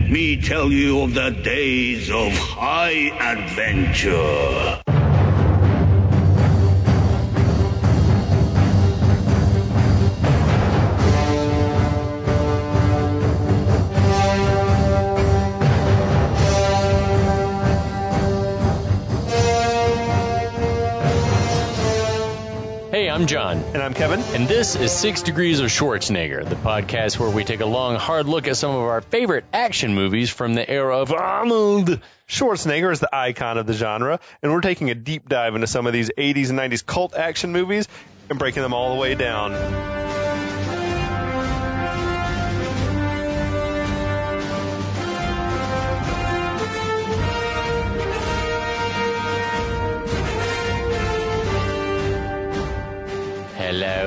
let me tell you of the days of high adventure. Hey, I'm John. And I'm Kevin. And this is 6 Degrees of Schwarzenegger, the podcast where we take a long, hard look at some of our favorite action movies from the era of Arnold. Schwarzenegger is the icon of the genre, and we're taking a deep dive into some of these 80s and 90s cult action movies and breaking them all the way down.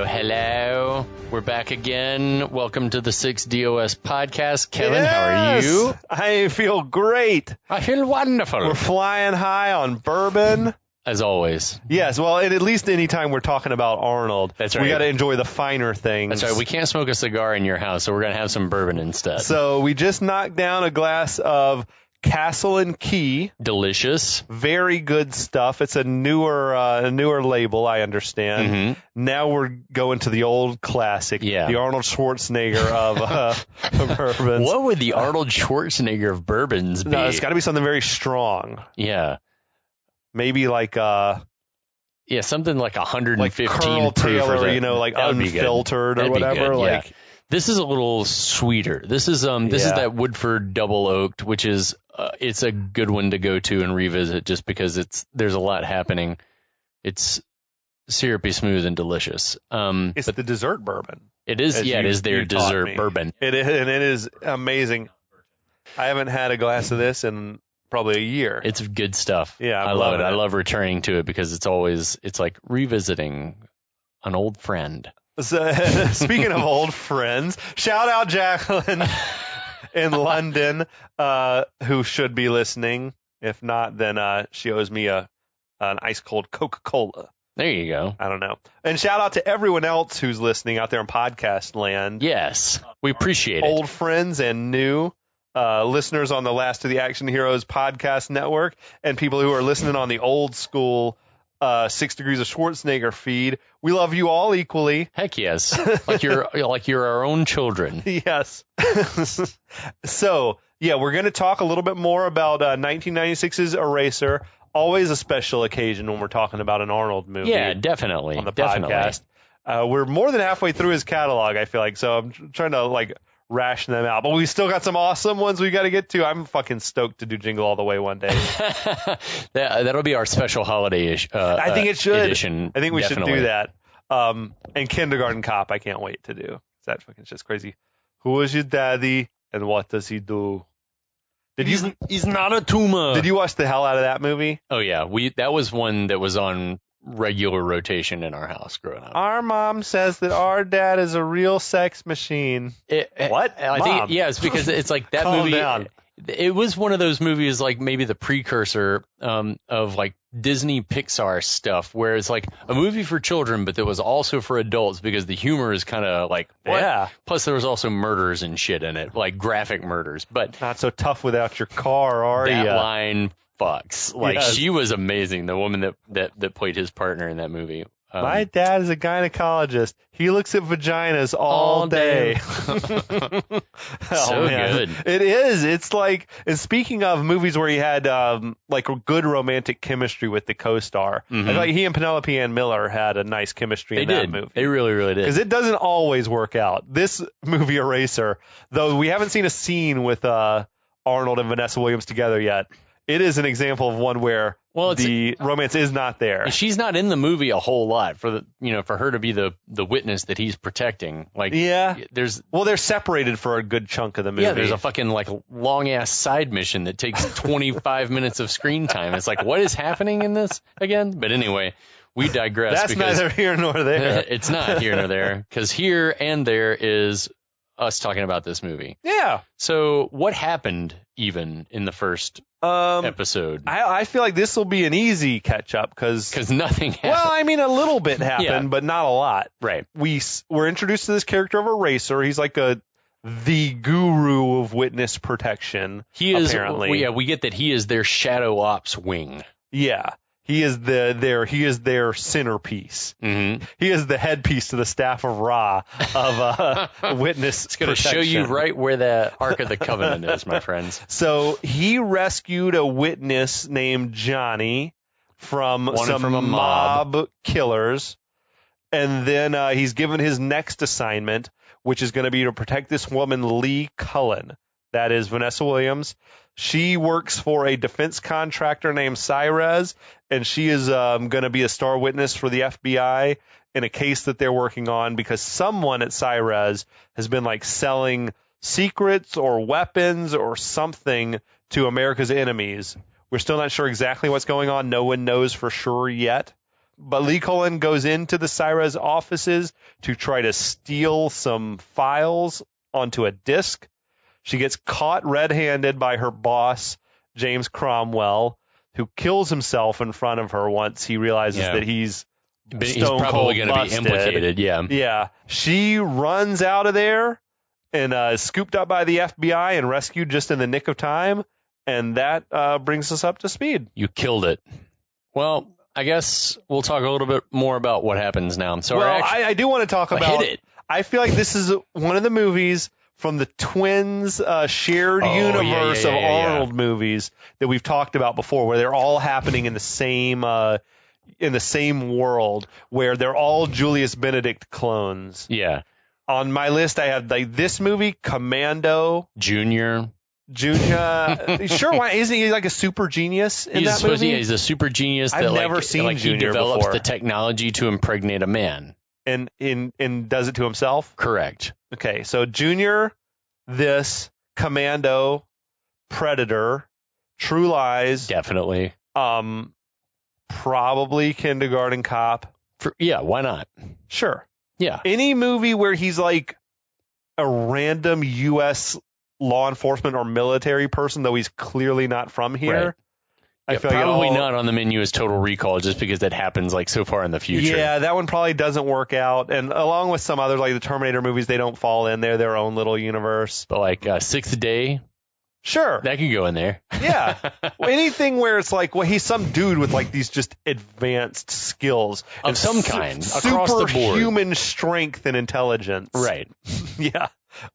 Hello. We're back again. Welcome to the 6DOS podcast. Kevin, yes! How are you? I feel great. I feel wonderful. We're flying high on bourbon. As always. Yes, well, and at least anytime we're talking about Arnold, that's right. We got to enjoy the finer things. That's right. We can't smoke a cigar in your house, so we're going to have some bourbon instead. So we just knocked down a glass of Castle and Key. Delicious. Very good stuff. It's a newer label, I understand. Mm-hmm. Now we're going to the old classic, the Arnold Schwarzenegger of bourbons. What would the Arnold Schwarzenegger of bourbons be? No, it's got to be something very strong. Yeah. Maybe like something like 115 like Colonel Taylor, like unfiltered or whatever. Like this is a little sweeter. This is that Woodford Double Oaked, which is it's a good one to go to and revisit just because there's a lot happening. It's syrupy, smooth, and delicious. It's the dessert bourbon. It is. It is their dessert bourbon. It is, and it is amazing. I haven't had a glass of this in probably a year. It's good stuff. Yeah, I love it. I love returning to it because it's like revisiting an old friend. So, speaking of old friends, shout out Jacqueline in London, who should be listening. If not, then she owes me an ice cold Coca-Cola. There you go. I don't know. And shout out to everyone else who's listening out there in podcast land. Yes, we appreciate it. Old friends and new listeners on the Last of the Action Heroes podcast network, and people who are listening on the old school 6 Degrees of Schwarzenegger feed. We love you all equally. Heck yes. Like you're our own children. Yes. So, we're going to talk a little bit more about 1996's Eraser. Always a special occasion when we're talking about an Arnold movie. Yeah, definitely. On the podcast. We're more than halfway through his catalog, I feel like. So I'm trying to ration them out, but we still got some awesome ones we got to get to. I'm fucking stoked to do Jingle All the Way one day. That'll be our special holiday I think it should. Edition. I think we should do that. And Kindergarten Cop, I can't wait to do. That fucking shit's crazy. Who is your daddy and what does he do? He's not a tumor. Did you watch the hell out of that movie? Oh yeah, that was one that was on regular rotation in our house growing up. Our mom says that our dad is a real sex machine. What? I think it's because it's like that Calm movie. Down. It was one of those movies like maybe the precursor of like Disney Pixar stuff where it's like a movie for children, but that was also for adults because the humor is kind of like, what? Yeah. Plus there was also murders and shit in it, like graphic murders. But not so tough without your car, are you? That line fucks. Like yes. She was amazing. The woman that played his partner in that movie. My dad is a gynecologist. He looks at vaginas all day. So good. It is. It's like, and speaking of movies where he had good romantic chemistry with the co-star, I feel like he and Penelope Ann Miller had a nice chemistry in that movie. They really, really did. Because it doesn't always work out. This movie Eraser, though we haven't seen a scene with Arnold and Vanessa Williams together yet, it is an example of one where the romance is not there. She's not in the movie a whole lot for her to be the witness that he's protecting. They're separated for a good chunk of the movie. Yeah, there's a fucking long ass side mission that takes 25 minutes of screen time. It's like, what is happening in this again? But anyway, we digress. That's neither here nor there. It's not here nor there because here and there is us talking about this movie. Yeah. So what happened even in the first episode? I feel like this will be an easy catch up because nothing happened. Well, I mean, a little bit happened, but not a lot. Right. We're introduced to this character of Eraser. He's like a the guru of witness protection. He is, apparently. we get that he is their shadow ops wing. Yeah. He is their centerpiece. Mm-hmm. He is the headpiece to the staff of Ra of witness It's going to show protection. you right where the Ark of the Covenant is, my friends. So he rescued a witness named Johnny from a mob killers. And then he's given his next assignment, which is going to be to protect this woman, Lee Cullen. That is Vanessa Williams. She works for a defense contractor named Cyrez, and she is going to be a star witness for the FBI in a case that they're working on because someone at Cyrez has been like selling secrets or weapons or something to America's enemies. We're still not sure exactly what's going on. No one knows for sure yet. But Lee Cullen goes into the Cyrez offices to try to steal some files onto a disk. She gets caught red-handed by her boss, James Cromwell, who kills himself in front of her once he realizes that he's probably going to be implicated. Yeah. Yeah. She runs out of there and is scooped up by the FBI and rescued just in the nick of time. And that brings us up to speed. You killed it. Well, I guess we'll talk a little bit more about what happens now. So I do want to talk about hit it. I feel like this is one of the movies from the twins shared universe of Arnold movies that we've talked about before, where they're all happening in the same world, where they're all Julius Benedict clones. Yeah. On my list, I have like this movie, Commando, Junior. Sure, why isn't he like a super genius in that movie? He's a super genius. I've never seen Junior he develops before. the technology to impregnate a man. And does it to himself? Correct. Okay, so Junior, this, Commando, Predator, True Lies. Definitely. Probably Kindergarten Cop. Why not? Sure. Yeah. Any movie where he's like a random U.S. law enforcement or military person, though he's clearly not from here. Right. I feel probably like not on the menu as Total Recall, just because that happens like so far in the future. Yeah, that one probably doesn't work out. And along with some others, like the Terminator movies, they don't fall in there, their own little universe. But like Sixth Day, sure, that can go in there. Yeah, anything where it's like, well, he's some dude with like these just advanced skills of some kind across the board, superhuman strength and intelligence. Right. Yeah,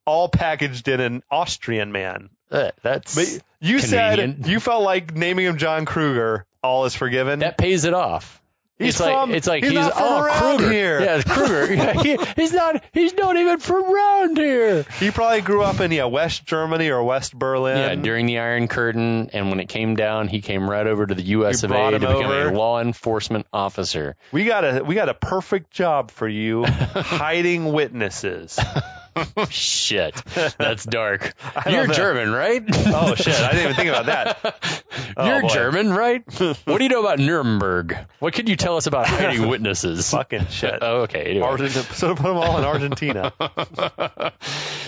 all packaged in an Austrian man. That's but you convenient. Said you felt like naming him John Kruger. All is forgiven. That pays it off. He's not from around Kruger. here. Yeah, it's Kruger. He's not even from around here. He probably grew up in West Germany or West Berlin. Yeah, during the Iron Curtain, and when it came down, he came right over to the U.S. of A to become a law enforcement officer. We got a perfect job for you, hiding witnesses. Shit, that's dark. You're German, right? Oh shit, I didn't even think about that. You're German, right? What do you know about Nuremberg? What could you tell us about hiding witnesses? Fucking shit. Oh, okay. Anyway. So put them all in Argentina.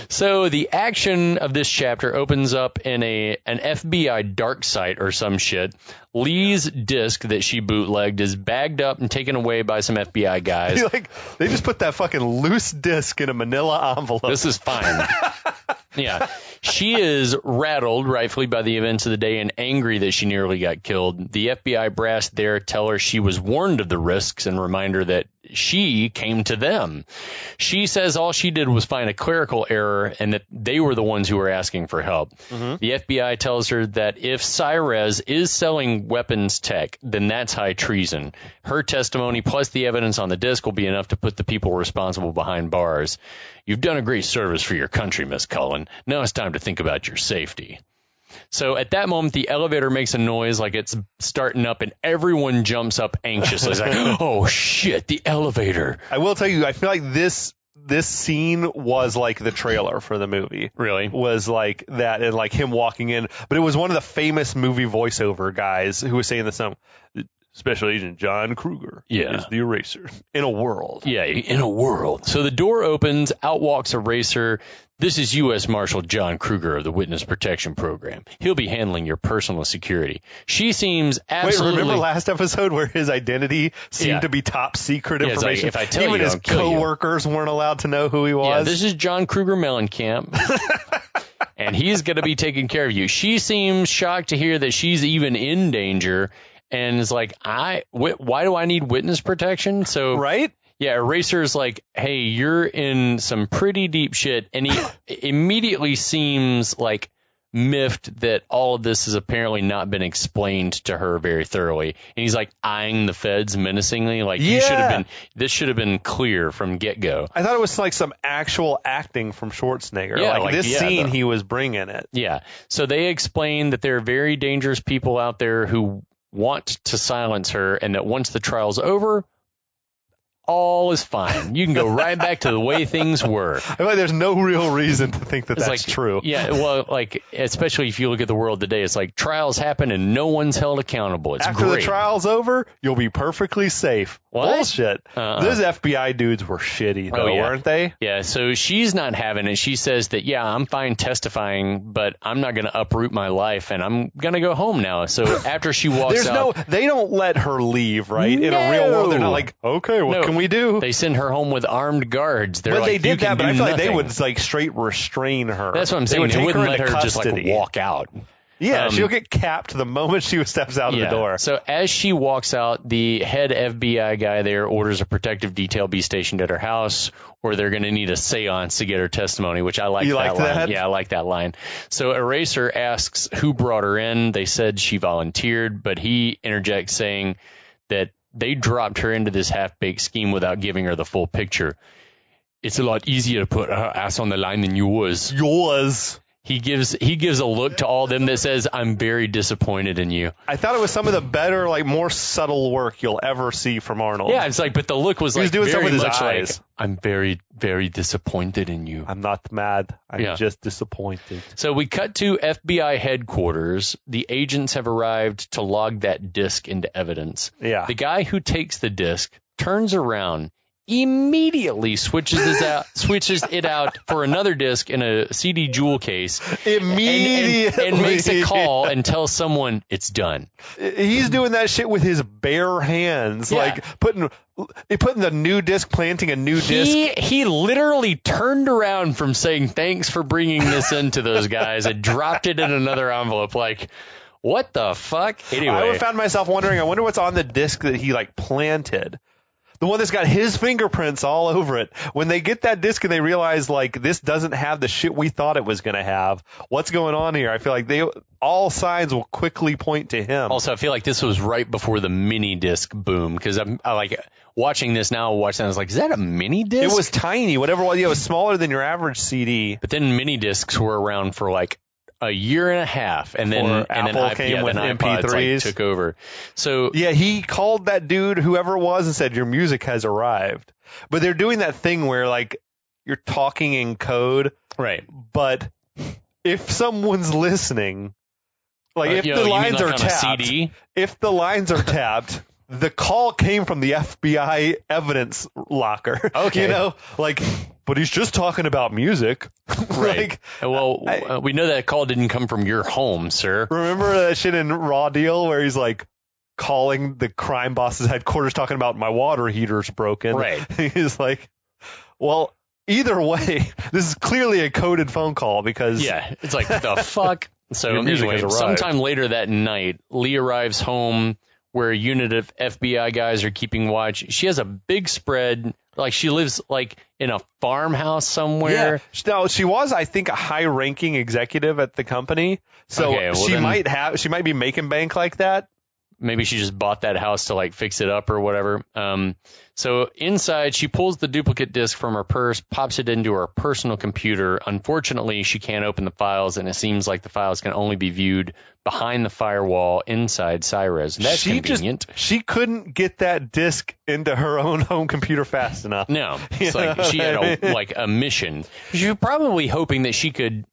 So the action of this chapter opens up in an FBI dark site or some shit. Lee's disc that she bootlegged is bagged up and taken away by some FBI guys. They just put that fucking loose disc in a manila envelope. This is fine. Yeah. She is rattled, rightfully, by the events of the day and angry that she nearly got killed. The FBI brass there tell her she was warned of the risks and remind her that she came to them. She says all she did was find a clerical error and that they were the ones who were asking for help. Mm-hmm. The FBI tells her that if Cyrez is selling weapons tech, then that's high treason. Her testimony plus the evidence on the disc will be enough to put the people responsible behind bars. You've done a great service for your country, Miss Cullen. Now it's time to think about your safety. So at that moment, the elevator makes a noise like it's starting up, and everyone jumps up anxiously. It's like, oh, shit, the elevator. I will tell you, I feel like this scene was like the trailer for the movie. Really? Was like that, and like him walking in. But it was one of the famous movie voiceover guys who was saying the song. Special Agent John Kruger is the eraser in a world. Yeah, in a world. So the door opens, out walks Eraser. This is U.S. Marshal John Kruger of the Witness Protection Program. He'll be handling your personal security. She seems absolutely... Wait, remember last episode where his identity seemed to be top secret information? Like, if I tell Even you, his coworkers weren't allowed to know who he was. Yeah, this is John Kruger Mellencamp. And he's going to be taking care of you. She seems shocked to hear that she's even in danger and is like, why do I need witness protection? So, right? Yeah, Eraser's like, hey, you're in some pretty deep shit. And he immediately seems like miffed that all of this has apparently not been explained to her very thoroughly. And he's like eyeing the feds menacingly, like this should have been clear from get-go. I thought it was like some actual acting from Schwarzenegger. Yeah, like this scene, he was bringing it. Yeah. So they explain that there are very dangerous people out there who want to silence her, and that once the trial's over, all is fine. You can go right back to the way things were. I feel like there's no real reason to think that that's true. Yeah, well, like, especially if you look at the world today, it's like trials happen and no one's held accountable. It's After great. the trial's over, you'll be perfectly safe. What? Bullshit. Those FBI dudes were shitty, though, weren't they? Yeah, so she's not having it. She says that, yeah, I'm fine testifying, but I'm not going to uproot my life, and I'm going to go home now. So after she walks out... They don't let her leave, right? No. In a real world, they're not like, okay, what can we do? They send her home with armed guards. They're they did that, but I feel like they nothing. would like straight restrain her. That's what I'm saying. They wouldn't let her custody. just like walk out. Yeah, she'll get capped the moment she steps out of the door. So as she walks out, the head FBI guy there orders a protective detail be stationed at her house, or they're going to need a seance to get her testimony, which I like that line. Yeah, I like that line. So Eraser asks who brought her in. They said she volunteered, but he interjects saying that they dropped her into this half-baked scheme without giving her the full picture. It's a lot easier to put her ass on the line than yours. He gives a look to all of them that says, I'm very disappointed in you. I thought it was some of the better, like more subtle work you'll ever see from Arnold. Yeah, it's like, but the look was like doing very with his much eyes. like, I'm very, very disappointed in you. I'm not mad. I'm just disappointed. So we cut to FBI headquarters. The agents have arrived to log that disc into evidence. Yeah. The guy who takes the disc turns around, immediately switches it out for another disc in a CD jewel case. Immediately. And makes a call and tells someone it's done. He's doing that shit with his bare hands, like putting the new disc, planting a new disc. He literally turned around from saying thanks for bringing this into those guys and dropped it in another envelope like, what the fuck? Anyway. I found myself wondering, I wonder what's on the disc that he like planted. The one that's got his fingerprints all over it. When they get that disc and they realize, like, this doesn't have the shit we thought it was going to have. What's going on here? I feel like all signs will quickly point to him. Also, I feel like this was right before the mini disc boom, because I like watching this now. I was like, is that a mini disc? It was tiny. Whatever it was, it was smaller than your average CD. But then mini discs were around for like a year and a half, and then Apple came with MP3s, like, took over. So yeah, he called that dude, whoever it was, and said, "Your music has arrived." But they're doing that thing where like you're talking in code, right? But if someone's listening, like if the lines are tapped, the call came from the FBI evidence locker. Okay, you know, like. But he's just talking about music. Right. Like, we know that call didn't come from your home, sir. Remember that shit in Raw Deal where he's like calling the crime boss's headquarters talking about my water heater's broken. Right. He's like, well, either way, this is clearly a coded phone call because... Yeah, it's like, the fuck? So anyway, sometime later that night, Lee arrives home where a unit of FBI guys are keeping watch. She has a big spread... Like she lives like in a farmhouse somewhere. Yeah. No, she was, I think, a high-ranking executive at the company. So she might be making bank like that. Maybe she just bought that house to like fix it up or whatever. So inside, she pulls the duplicate disc from her purse, pops it into her personal computer. Unfortunately, she can't open the files, and it seems like the files can only be viewed behind the firewall inside Cyrez. That's convenient. She couldn't get that disc into her own home computer fast enough. No, it's like she had a mission. She was probably hoping that she could,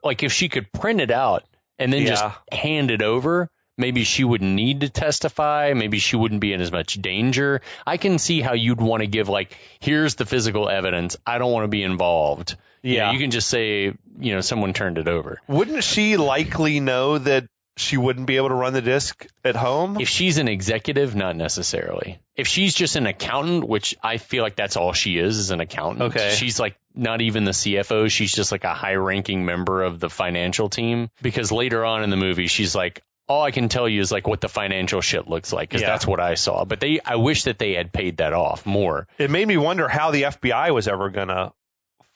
like, if she could print it out and then just hand it over. maybe she wouldn't need to testify. Maybe she wouldn't be in as much danger. I can see how you'd want to give, like, here's the physical evidence. I don't want to be involved. Yeah. You can just say, someone turned it over. Wouldn't she likely know that she wouldn't be able to run the disc at home? If she's an executive, not necessarily. If she's just an accountant, which I feel like that's all she is an accountant. Okay. She's like not even the CFO. She's just like a high-ranking member of the financial team. Because later on in the movie, she's like, all I can tell you is like what the financial shit looks like, because that's what I saw. But I wish that they had paid that off more. It made me wonder how the FBI was ever going to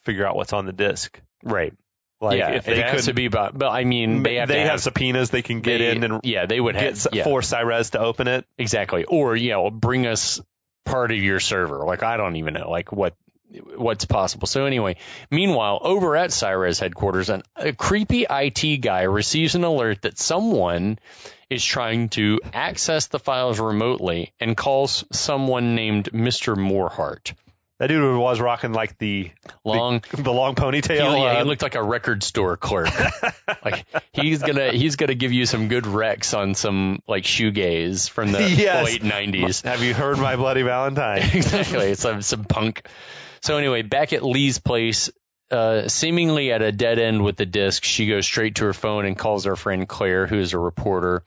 figure out what's on the disc. Right. Like, if they has to be about, but I mean, they have subpoenas they can get in and they would force Cyrez to open it. Exactly. Or, bring us part of your server. Like, I don't even know, like, what's possible. So anyway, meanwhile, over at Cyrez headquarters, a creepy IT guy receives an alert that someone is trying to access the files remotely and calls someone named Mr. Morehart. That dude was rocking like the long ponytail. He looked like a record store clerk. Like he's gonna give you some good recs on some like shoegaze from the late 90s. Have you heard My Bloody Valentine? Exactly. It's some punk. So anyway, back at Lee's place, seemingly at a dead end with the disc, she goes straight to her phone and calls her friend Claire, who is a reporter.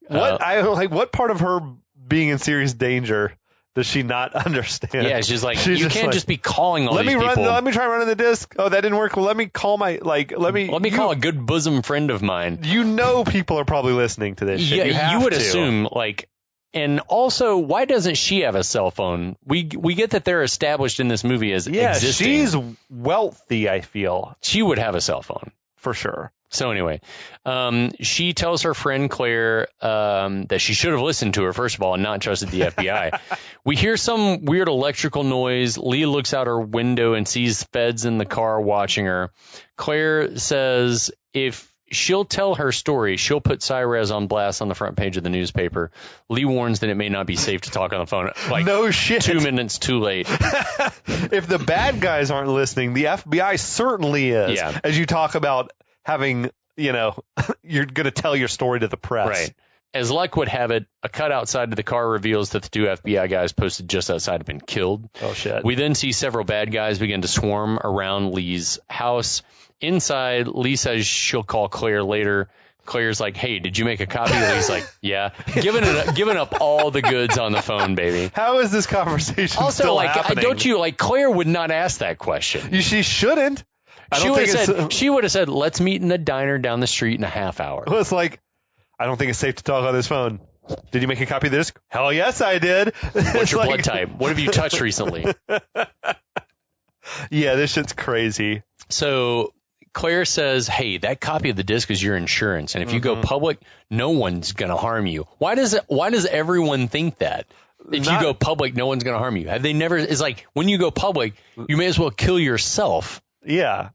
What part of her being in serious danger does she not understand? Yeah, she's like, you can't just be calling all these people. Let me try running the disc. Oh, that didn't work. Well, let me call call a good bosom friend of mine. People are probably listening to this shit. Yeah, you would assume, like, and also, why doesn't she have a cell phone? We get that they're established in this movie as existing. She's wealthy, I feel. She would have a cell phone. For sure. So anyway, she tells her friend Claire that she should have listened to her, first of all, and not trusted the FBI. We hear some weird electrical noise. Lee looks out her window and sees feds in the car watching her. Claire says if she'll tell her story, she'll put Cyrez on blast on the front page of the newspaper. Lee warns that it may not be safe to talk on the phone. Like, no shit. 2 minutes too late. If the bad guys aren't listening, the FBI certainly is. Yeah. As you talk about having, you're going to tell your story to the press. Right. As luck would have it, a cut outside of the car reveals that the two FBI guys posted just outside have been killed. Oh, shit. We then see several bad guys begin to swarm around Lee's house. Inside, Lee says she'll call Claire later. Claire's like, hey, did you make a copy? Lee's like, yeah. Giving up all the goods on the phone, baby. How is this conversation also, still like, happening? Claire would not ask that question. She shouldn't. She would have said, let's meet in a diner down the street in a half hour. Well, it's like, I don't think it's safe to talk on this phone. Did you make a copy of this? Hell yes, I did. What's your blood type? What have you touched recently? Yeah, this shit's crazy. So Claire says, hey, that copy of the disc is your insurance. And if you go public, no one's going to harm you. Why does everyone think that? If you go public, no one's going to harm you. Have they never? It's like when you go public, you may as well kill yourself. Yeah.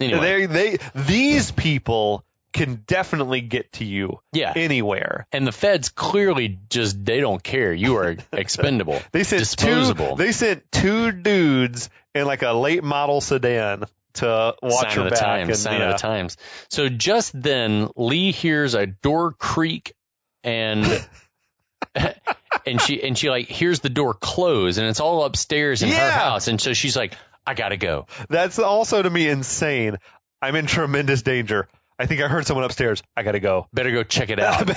Anyway. These people can definitely get to you anywhere. And the feds clearly they don't care. You are expendable. They sent disposable. They sent two dudes in like a late model sedan to watch her back. Sign of the times. So just then, Lee hears a door creak and and she like hears the door close, and it's all upstairs in her house. And so she's like, I gotta go. That's also to me insane. I'm in tremendous danger. I think I heard someone upstairs. I gotta go. Better go check it out.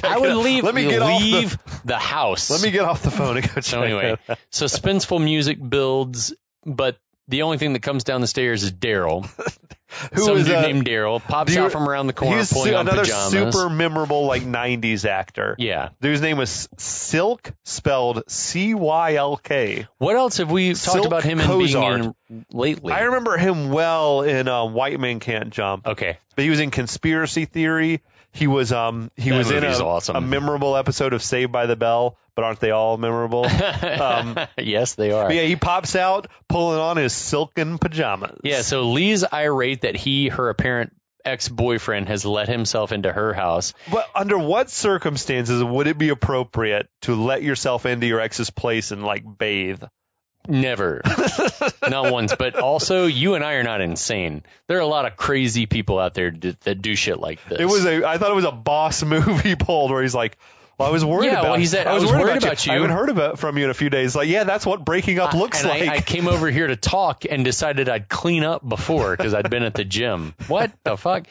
I would leave. Let me leave the house. Let me get off the phone and go check it out. Suspenseful music builds, but the only thing that comes down the stairs is Daryl. Some dude named Daryl pops out from around the corner pulling on pajamas. Another super memorable like 90s actor. Yeah. Dude's name was Silk, spelled C-Y-L-K. What else have we talked about him in being in lately? I remember him well in White Men Can't Jump. Okay. But he was in Conspiracy Theory. He was in a memorable episode of Saved by the Bell, but aren't they all memorable? Yes, they are. But yeah, he pops out pulling on his silken pajamas. Yeah, so Lee's irate that her apparent ex-boyfriend has let himself into her house. But under what circumstances would it be appropriate to let yourself into your ex's place and like bathe? Never. Not once. But also, you and I are not insane. There are a lot of crazy people out there that do shit like this. I thought it was a boss move he pulled where he's like, well, I was worried about well, he said, I was worried about you. I haven't heard from you in a few days. Like, yeah, that's what breaking up looks like. I came over here to talk and decided I'd clean up before because I'd been at the gym. What the fuck?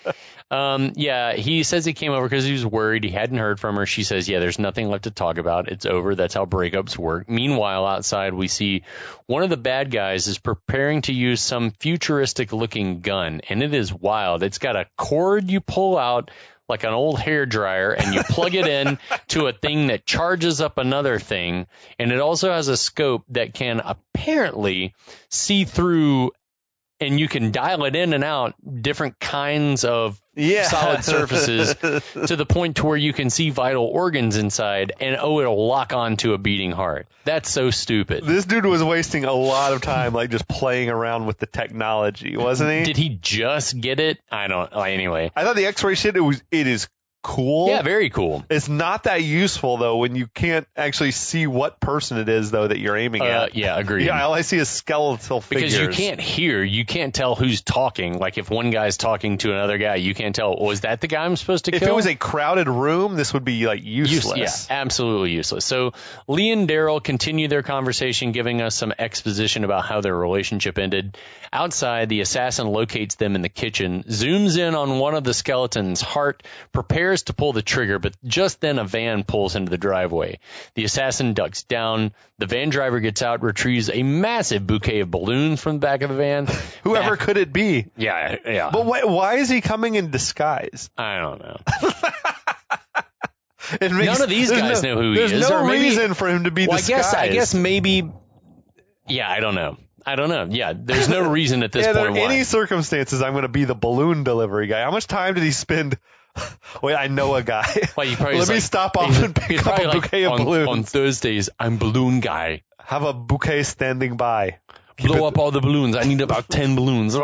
He says he came over because he was worried. He hadn't heard from her. She says, yeah, there's nothing left to talk about. It's over. That's how breakups work. Meanwhile, outside, we see one of the bad guys is preparing to use some futuristic looking gun, and it is wild. It's got a cord you pull out like an old hair dryer, and you plug it in to a thing that charges up another thing. And it also has a scope that can apparently see through, and you can dial it in and out different kinds of solid surfaces to the point to where you can see vital organs inside, and it'll lock on to a beating heart. That's so stupid. This dude was wasting a lot of time like just playing around with the technology, wasn't he? Did he just get it? I don't. Anyway, I thought the X-ray shit. It is cool. Yeah, very cool. It's not that useful though when you can't actually see what person it is though that you're aiming at. Yeah, agreed. Yeah, all I see is skeletal figures. Because you can't hear, you can't tell who's talking. Like if one guy's talking to another guy, you can't tell. Was that the guy I'm supposed to kill? If it was a crowded room, this would be like useless. Yeah, absolutely useless. So Lee and Daryl continue their conversation, giving us some exposition about how their relationship ended. Outside, the assassin locates them in the kitchen, zooms in on one of the skeleton's heart, prepares to pull the trigger, but just then a van pulls into the driveway. The assassin ducks down. The van driver gets out, retrieves a massive bouquet of balloons from the back of the van. Whoever could it be? Yeah. But why is he coming in disguise? I don't know. None of these guys know who he is. There's no reason for him to be disguised. I guess maybe. Yeah, I don't know. Yeah, there's no reason at this point. Under any circumstances, I'm going to be the balloon delivery guy. How much time did he spend? Wait, I know a guy. Well, Let me stop off and pick up a bouquet of balloons. On Thursdays, I'm balloon guy. Have a bouquet standing by. Blow up all the balloons. I need about 10 balloons.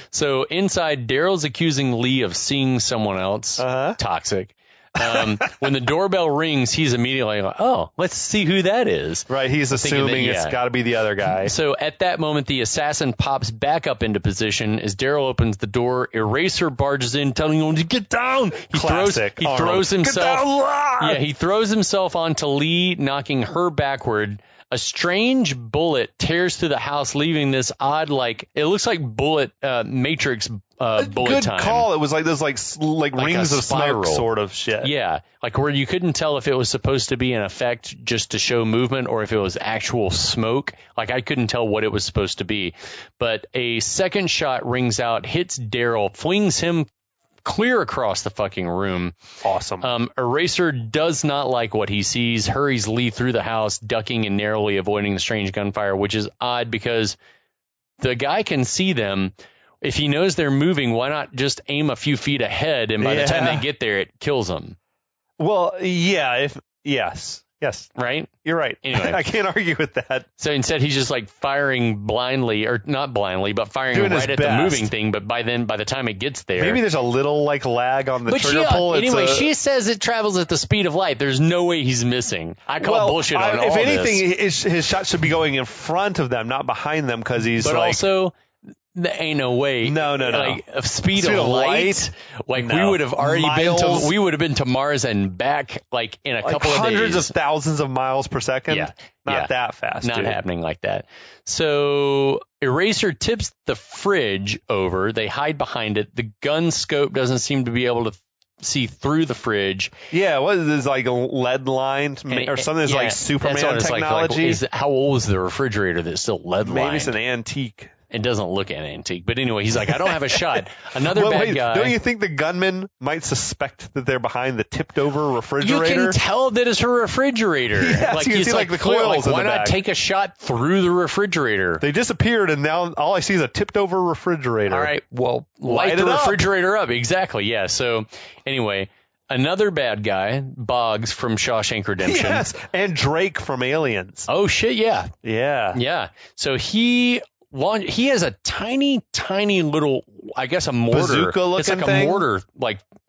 So inside, Daryl's accusing Lee of seeing someone else. Toxic. When the doorbell rings, he's immediately like, oh, let's see who that is. Right, he's assuming it's got to be the other guy. So at that moment, the assassin pops back up into position. As Daryl opens the door, Eraser barges in, telling him to get down. He throws himself. He throws himself onto Lee, knocking her backward. A strange bullet tears through the house, leaving this odd, it looks like Matrix bullet good time. Good call. It was like those like rings of smoke sort of shit. Yeah, like where you couldn't tell if it was supposed to be an effect just to show movement or if it was actual smoke. Like I couldn't tell what it was supposed to be. But a second shot rings out, hits Daryl, flings him clear across the fucking room. Awesome. Eraser does not like what he sees, hurries Lee through the house, ducking and narrowly avoiding the strange gunfire, which is odd because the guy can see them. If he knows they're moving, why not just aim a few feet ahead, and by the time they get there, it kills them? Well, yeah, Yes. Right? You're right. Anyway. I can't argue with that. So instead, he's just firing blindly, or not blindly, but firing right at the moving thing. But by the time it gets there. Maybe there's a little lag on the trigger pull. Anyway, she says it travels at the speed of light. There's no way he's missing. I call bullshit on all this. If anything, his shot should be going in front of them, not behind them, because he's But also, there ain't no way. No. A speed of light. We would have already we would have been to Mars and back in a couple of days. Hundreds of thousands of miles per second. Yeah. Not that fast. Not happening like that. So Eraser tips the fridge over. They hide behind it. The gun scope doesn't seem to be able to see through the fridge. Yeah, what is this, like a lead line or something that's like Superman technology? How old is the refrigerator that's still lead lined? Maybe it's an antique. It doesn't look an antique. But anyway, he's like, I don't have a shot. Another bad guy. Don't you think the gunman might suspect that they're behind the tipped over refrigerator? You can tell that it's her refrigerator. Yes, you can see the coils in the why not back. Take a shot through the refrigerator? They disappeared, and now all I see is a tipped over refrigerator. All right, well, light the refrigerator up. Exactly, yeah. So anyway, another bad guy, Boggs from Shawshank Redemption. Yes, and Drake from Aliens. Oh, shit, yeah. Yeah. So he has a tiny little, I guess, a mortar. Bazooka-looking it's like thing? a mortar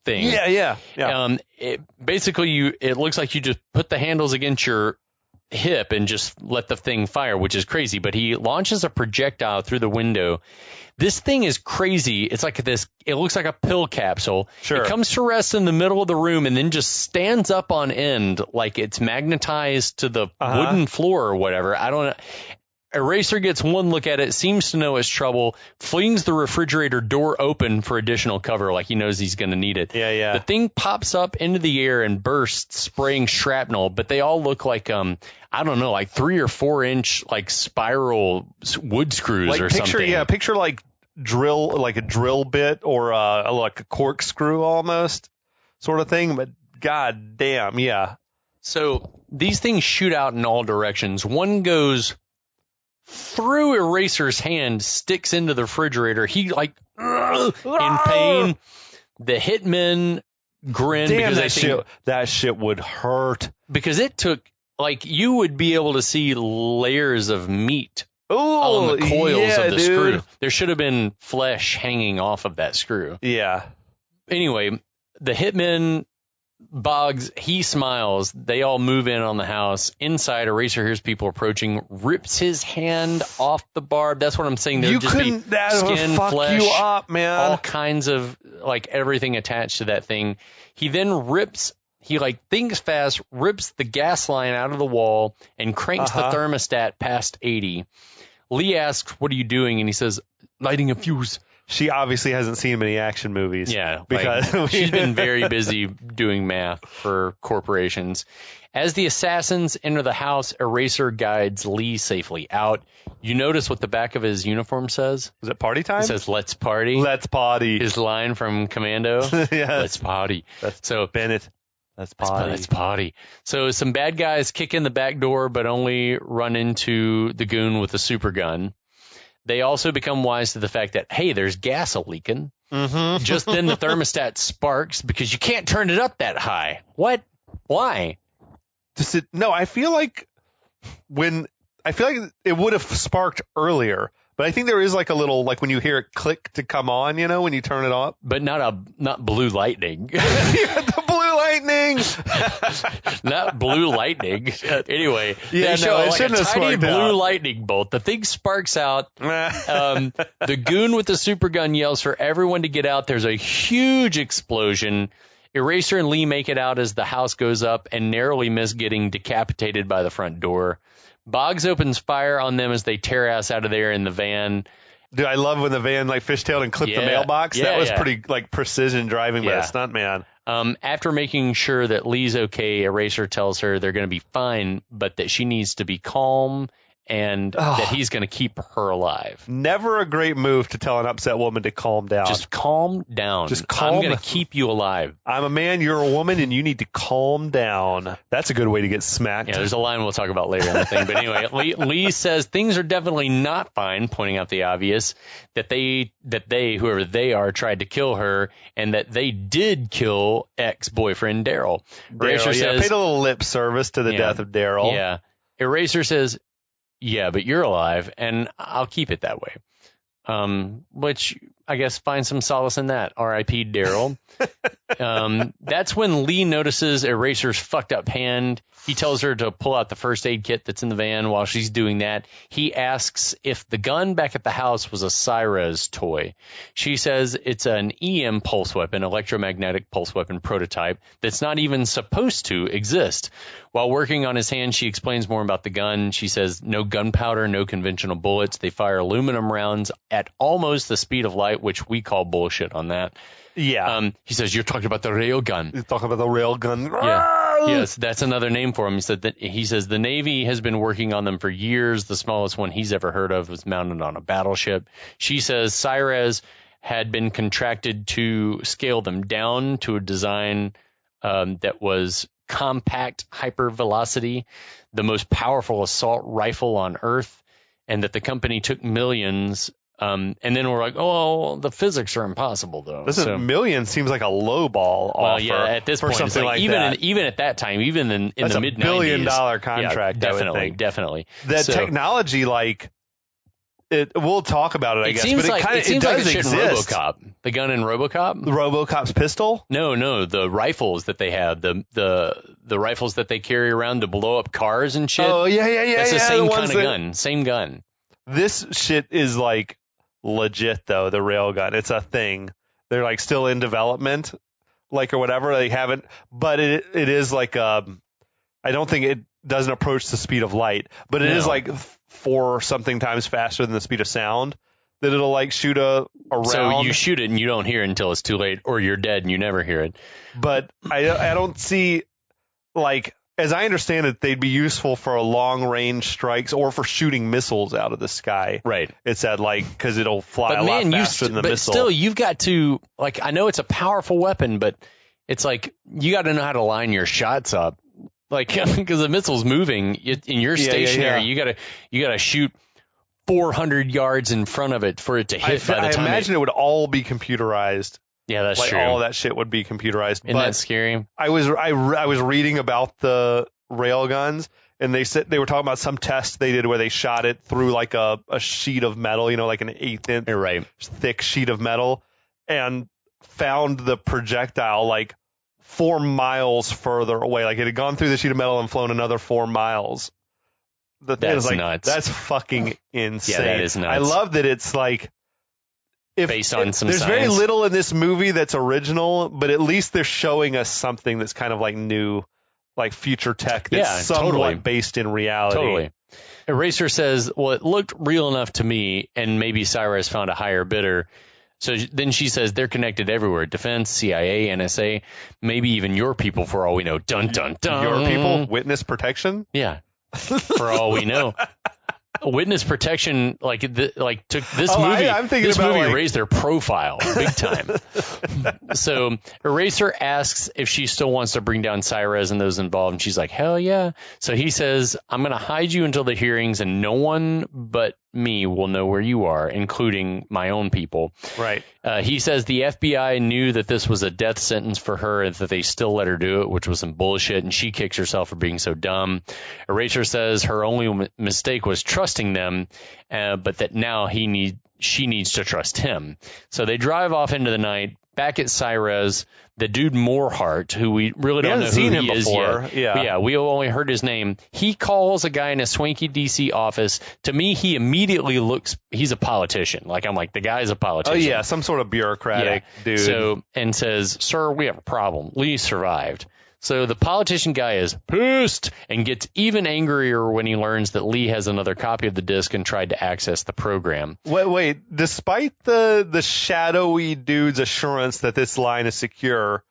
thing. Yeah. Basically, it looks like you just put the handles against your hip and just let the thing fire, which is crazy. But he launches a projectile through the window. This thing is crazy. It's like this. It looks like a pill capsule. Sure. It comes to rest in the middle of the room and then just stands up on end like it's magnetized to the wooden floor or whatever. I don't know. Eraser gets one look at it, seems to know it's trouble, flings the refrigerator door open for additional cover, like he knows he's going to need it. Yeah. The thing pops up into the air and bursts, spraying shrapnel, but they all look like, I don't know, like 3 or 4 inch, like spiral wood screws like or picture, something. Yeah, picture like a drill bit or like a corkscrew almost sort of thing, but god damn, yeah. So these things shoot out in all directions. One goes through Eraser's hand, sticks into the refrigerator. He like in pain. The hitmen grin because that shit would hurt. Because it took, like, you would be able to see layers of meat on the coils of the screw. There should have been flesh hanging off of that screw. Yeah. Anyway, the hitmen, Boggs, he smiles. They all move in on the house. Inside, Eraser hears people approaching, rips his hand off the barb. That's what I'm saying. There'd just be skin, flesh, you up, man. all kinds of, like, everything attached to that thing. He then thinks fast, rips the gas line out of the wall, and cranks the thermostat past 80. Lee asks, "What are you doing?" And he says, "Lighting a fuse." She obviously hasn't seen many action movies. Yeah, because she's been very busy doing math for corporations. As the assassins enter the house, Eraser guides Lee safely out. You notice what the back of his uniform says? Is it party time? It says, "Let's party." Let's party. His line from Commando. Yes. Let's party. So Bennett. Let's party. Let's party. So some bad guys kick in the back door, but only run into the goon with the super gun. They also become wise to the fact that, hey, there's gas leaking. Mm-hmm. Just then the thermostat sparks because you can't turn it up that high. What? Why? I feel like it would have sparked earlier, but I think there is like a little, like when you hear it click to come on, when you turn it off. But not blue lightning. The blue lightning. Not blue lightning. Anyway, yeah, they show it like shouldn't a have tiny sparked blue out. lightning bolt. The thing sparks out. The goon with the super gun yells for everyone to get out. There's a huge explosion. Eraser and Lee make it out as the house goes up and narrowly miss getting decapitated by the front door. Boggs opens fire on them as they tear ass out of there in the van. Dude, I love when the van like fishtailed and clipped the mailbox. That was pretty like precision driving by a stuntman. After making sure that Lee's okay, Eraser tells her they're going to be fine, but that she needs to be calm and that he's going to keep her alive. Never a great move to tell an upset woman to calm down. Just calm down. I'm going to keep you alive. I'm a man, you're a woman, and you need to calm down. That's a good way to get smacked. Yeah, there's a line we'll talk about later in the thing. But anyway, Lee says things are definitely not fine, pointing out the obvious, that they, whoever they are, tried to kill her, and that they did kill ex-boyfriend Daryl. Eraser says, paid a little lip service to the death of Daryl. Yeah. Eraser says, "Yeah, but you're alive, and I'll keep it that way." Which I guess find some solace in that. R.I.P. Daryl. That's when Lee notices Eraser's fucked up hand. He tells her to pull out the first aid kit that's in the van. While she's doing that, he asks if the gun back at the house was a Cyrez toy. She says it's an EM pulse weapon, electromagnetic pulse weapon prototype, that's not even supposed to exist. While working on his hand, she explains more about the gun. She says no gunpowder, no conventional bullets. They fire aluminum rounds at almost the speed of light, which we call bullshit on that. Yeah. He says, "You're talking about the rail gun." You're talking about the rail gun. Yeah. Yes, that's another name for him. He says the Navy has been working on them for years. The smallest one he's ever heard of was mounted on a battleship. She says Cyrez had been contracted to scale them down to a design that was compact hypervelocity, the most powerful assault rifle on Earth, and that the company took millions. And then we're like, oh, the physics are impossible, though. Million seems like a low ball offer. Well, yeah, at this point, something like even at that time, even in the mid-90s. $1 billion contract, yeah, definitely. That technology, like, We'll talk about it, I guess. Seems but like, it seems does like it exist. in RoboCop. The gun in RoboCop? RoboCop's pistol? No, the rifles that they have, the rifles that they carry around to blow up cars and shit. Oh, yeah. That's the same kind of gun. Same gun. This shit is like legit, though, the railgun. It's a thing. They're like still in development, like, or whatever. They haven't, but it is like, I don't think it doesn't approach the speed of light, but it is like 4 something times faster than the speed of sound that it'll like shoot a round. So you shoot it and you don't hear it until it's too late, or you're dead and you never hear it. But I don't see, like, as I understand it, they'd be useful for long range strikes or for shooting missiles out of the sky. Right. It said, like, because it'll fly but a man, lot faster than the but missile. still, you've got to, like, I know it's a powerful weapon, but it's like you got to know how to line your shots up. Like, because the missile's moving and you're stationary, you gotta shoot 400 yards in front of it for it to hit. I imagine it would all be computerized. Yeah, that's like, true. All that shit would be computerized. Isn't that scary? I was reading about the railguns, and they said they were talking about some test they did where they shot it through like a sheet of metal, like an 1/8 inch right. thick sheet of metal, and found the projectile like 4 miles further away. Like it had gone through the sheet of metal and flown another 4 miles. That's like, nuts. That's fucking insane. Yeah, that is nuts. I love that it's like based on some there's science. very little in this movie that's original, but at least they're showing us something that's kind of like new, like future tech that's somewhat based in reality. Totally. Eraser says, well, it looked real enough to me, and maybe Cyrus found a higher bidder. So then she says they're connected everywhere. Defense, CIA, NSA, maybe even your people for all we know. Dun, dun, dun. Your people? Witness protection? Yeah. For all we know. Witness protection, took this movie. I'm thinking this about movie raised their profile big time. So Eraser asks if she still wants to bring down Cyrez and those involved, and she's like, hell yeah. So he says, I'm going to hide you until the hearings, and no one but me will know where you are, including my own people. Right. He says the FBI knew that this was a death sentence for her and that they still let her do it, which was some bullshit, and she kicks herself for being so dumb. Eraser says her only mistake was trusting them, but that now she needs to trust him. So they drive off into the night. Back at Cyrez, the dude Moorhart, who we really don't know who he is yet. Yeah, we only heard his name. He calls a guy in a swanky DC office. To me, he immediately he's a politician. I'm like, the guy's a politician. Oh, yeah, some sort of bureaucratic dude. So, and says, sir, we have a problem. Lee survived. So the politician guy is pissed and gets even angrier when he learns that Lee has another copy of the disc and tried to access the program. Wait. Despite the shadowy dude's assurance that this line is secure,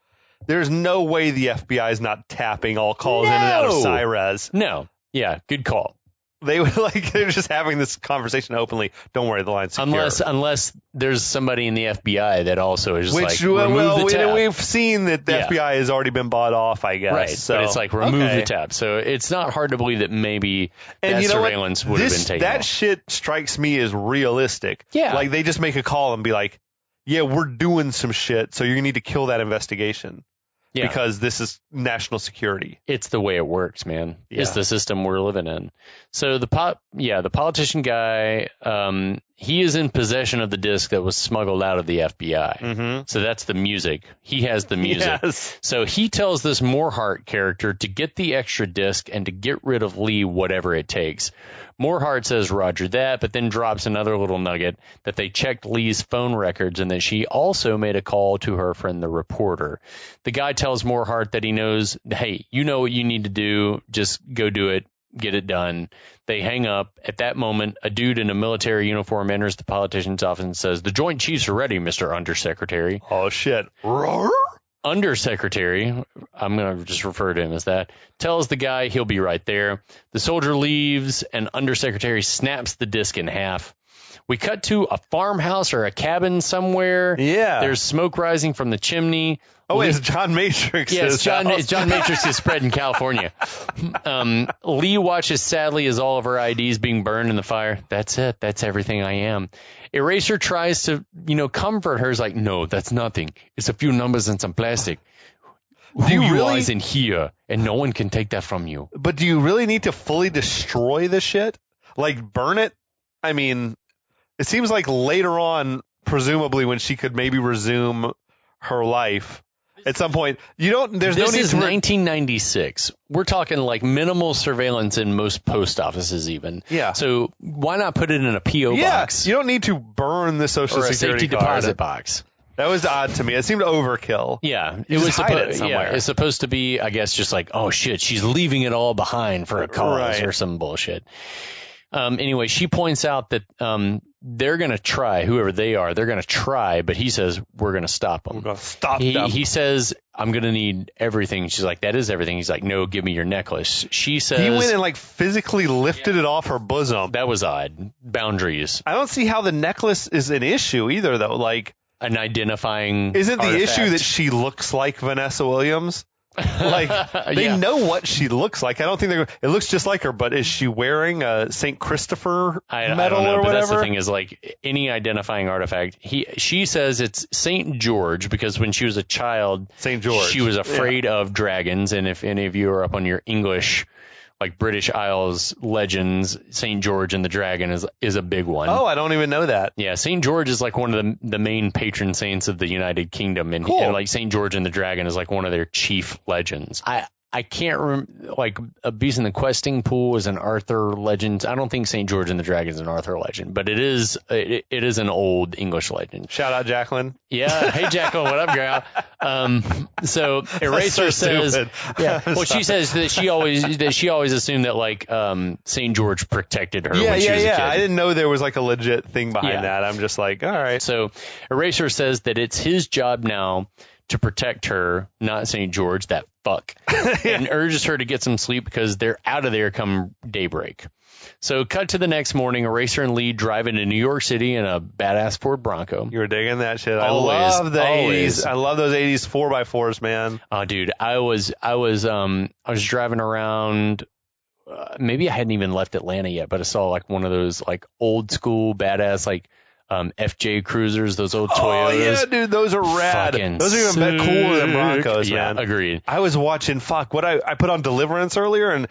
there's no way the FBI is not tapping all calls in and out of Cyrez. No. Yeah, good call. They were they're just having this conversation openly. Don't worry, the line's secure. Unless there's somebody in the FBI that also is just remove the tap. We've seen that the FBI has already been bought off, I guess. Right, so, but it's remove the tap. So it's not hard to believe that maybe that surveillance would have been taken That off. shit strikes me as realistic. Yeah. They just make a call and be like, yeah, we're doing some shit, so you need to kill that investigation. Yeah. Because this is national security. It's the way it works, man. Yeah. It's the system we're living in. So the politician guy, he is in possession of the disc that was smuggled out of the FBI. Mm-hmm. So that's the music. He has the music. Yes. So he tells this Moorhart character to get the extra disc and to get rid of Lee, whatever it takes. Moorhart says roger that, but then drops another little nugget that they checked Lee's phone records and that she also made a call to her friend, the reporter. The guy tells Moorhart that he knows, hey, you know what you need to do. Just go do it. Get it done. They hang up. At that moment, a dude in a military uniform enters the politician's office and says, the Joint Chiefs are ready, Mr. Undersecretary. Oh, shit. Undersecretary, I'm going to just refer to him as that, tells the guy he'll be right there. The soldier leaves, and Undersecretary snaps the disc in half. We cut to a farmhouse or a cabin somewhere. Yeah. There's smoke rising from the chimney. Oh, it's John Matrix. Yeah, it's John Matrix is spread in California. Lee watches sadly as all of her IDs being burned in the fire. That's it. That's everything I am. Eraser tries to, comfort her. Is like, no, that's nothing. It's a few numbers and some plastic. Who you are is in here, and no one can take that from you. But do you really need to fully destroy the shit? Burn it? I mean, it seems like later on, presumably when she could maybe resume her life at some point, there's no need to. This is 1996. We're talking like minimal surveillance in most post offices even. Yeah. So why not put it in a P.O. box? You don't need to burn the Social or a Security safety card. deposit box. That was odd to me. It seemed overkill. Yeah, it was somewhere. Yeah, it's supposed to be, I guess, just like, oh shit, she's leaving it all behind for a cause or some bullshit. Anyway, she points out that they're going to try, whoever they are, they're going to try, but he says, we're going to stop them. We're going to stop them. He says, I'm going to need everything. She's like, that is everything. He's like, no, give me your necklace. She says. He went and like physically lifted it off her bosom. That was odd. Boundaries. I don't see how the necklace is an issue either, though. Like, an identifying isn't the artifact. issue that she looks like Vanessa Williams? Like, they know what she looks like. I don't think it looks just like her, but is she wearing a St. Christopher medal I don't know, or but whatever? That's the thing is, like, any identifying artifact, she says it's St. George because when she was a child, St. George, she was afraid of dragons. And if any of you are up on your English, like British Isles legends, St. George and the Dragon is a big one. Oh, I don't even know that. Yeah, St. George is like one of the main patron saints of the United Kingdom. And, cool. and like St. George and the Dragon is like one of their chief legends. I can't remember, like, Beast in the Questing Pool is an Arthur legend. I don't think St. George and the Dragon is an Arthur legend, but it is an old English legend. Shout out Jacqueline. Yeah. Hey, Jacqueline, what up, girl? So Eraser says, yeah. Well, she says that she always assumed that like St. George protected her when she was a kid. I didn't know there was like a legit thing behind that. I'm just like, all right. So Eraser says that it's his job now to protect her, not St. George, that fuck, and urges her to get some sleep because they're out of there come daybreak. So cut to the next morning, Eraser and Lee drive into New York City in a badass Ford Bronco. You were digging that shit. Always, I love the always. 80s. I love those 80s 4x4s, man. Oh, dude, I was driving around. Maybe I hadn't even left Atlanta yet, but I saw like one of those like old school badass like FJ Cruisers, those old Toyotas. Oh, yeah, dude, those are rad. Fucking those are even cooler than Broncos, yeah, man. Agreed. I was watching, I put on Deliverance earlier, and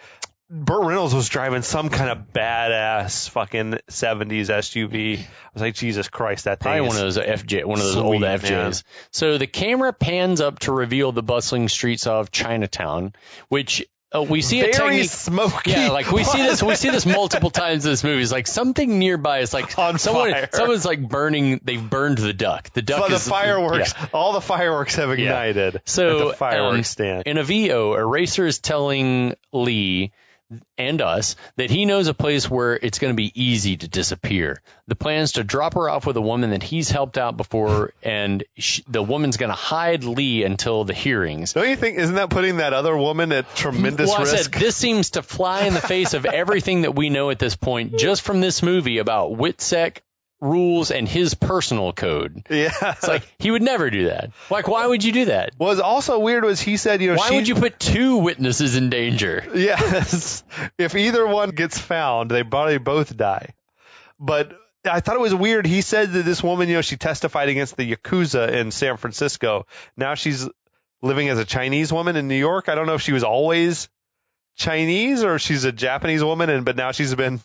Burt Reynolds was driving some kind of badass fucking 70s SUV. I was like, Jesus Christ, that thing Probably is one of those sweet, old FJs. man. So the camera pans up to reveal the bustling streets of Chinatown, which we see a very smoky. Yeah, like we see this multiple times in this movie. It's like something nearby is like on fire. Someone's like burning. They've burned the duck. The duck is the fireworks. Yeah. All the fireworks have ignited. So at the fireworks stand. In a VO, Eraser is telling Lee and us that he knows a place where it's going to be easy to disappear. The plan is to drop her off with a woman that he's helped out before, and the woman's going to hide Lee until the hearings. Don't you think, isn't that putting that other woman at tremendous risk? I said, this seems to fly in the face of everything that we know at this point just from this movie about WITSEC rules and his personal code. Yeah. It's like, he would never do that. Like, why would you do that? What was also weird was he said, why would you put two witnesses in danger? Yes. If either one gets found, they probably both die. But I thought it was weird. He said that this woman, she testified against the Yakuza in San Francisco. Now she's living as a Chinese woman in New York. I don't know if she was always Chinese or she's a Japanese woman, but now she's been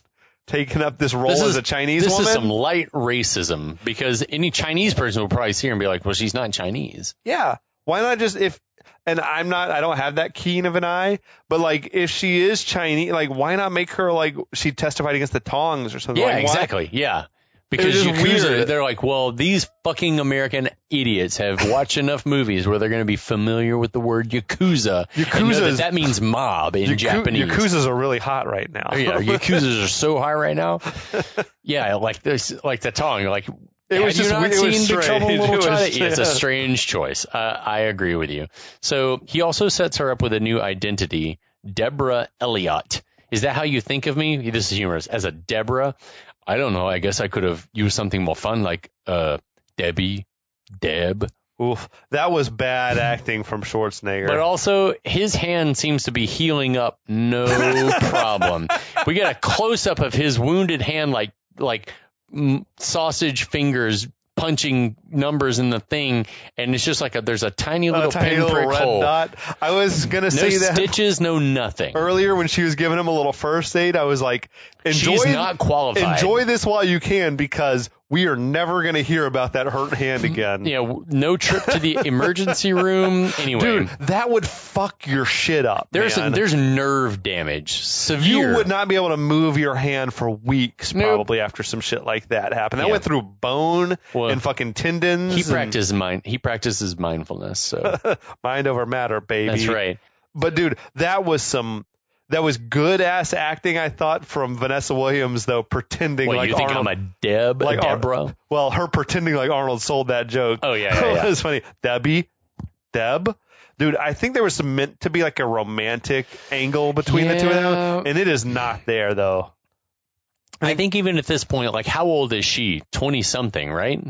taking up this role as a Chinese woman. This is some light racism because any Chinese person would probably see her and be like, well, she's not Chinese. Yeah. Why not just and I don't have that keen of an eye, but like if she is Chinese, like why not make her like she testified against the Tongs or something? Yeah, like, exactly. Yeah. Because Yakuza, they're like, well, these fucking American idiots have watched enough movies where they're going to be familiar with the word Yakuza. Yakuza that means mob in Japanese. Yakuzas are really hot right now. Yeah, Yakuzas are so high right now. Yeah, like this, like the tongue. Like, it was just not seen Big Trouble in Little China? It's a yeah. strange choice. I agree with you. So he also sets her up with a new identity, Deborah Elliott. Is that how you think of me? This is humorous. As a Deborah. I don't know. I guess I could have used something more fun like Debbie, Deb. Oof, that was bad acting from Schwarzenegger. But also, his hand seems to be healing up no problem. We get a close-up of his wounded hand like sausage fingers punching numbers in the thing, and it's just like there's a tiny little pinprick hole. Dot. I was gonna say that. No stitches, no nothing. Earlier when she was giving him a little first aid, I was like, She's not qualified. Enjoy this while you can, because we are never going to hear about that hurt hand again. Yeah, no trip to the emergency room. Anyway, dude, that would fuck your shit up. There's nerve damage, severe. You would not be able to move your hand for weeks, probably after some shit like that happened. That went through bone and fucking tendons. He practices mindfulness. So mind over matter, baby. That's right. But dude, that was good ass acting, I thought, from Vanessa Williams, though, pretending like you think Arnold. I'm a Deborah? Well, her pretending like Arnold sold that joke. Oh, yeah. It was funny. Deb? Dude, I think there was meant to be like a romantic angle between the two of them, and it is not there, though. I think even at this point, like, how old is she? 20-something, right?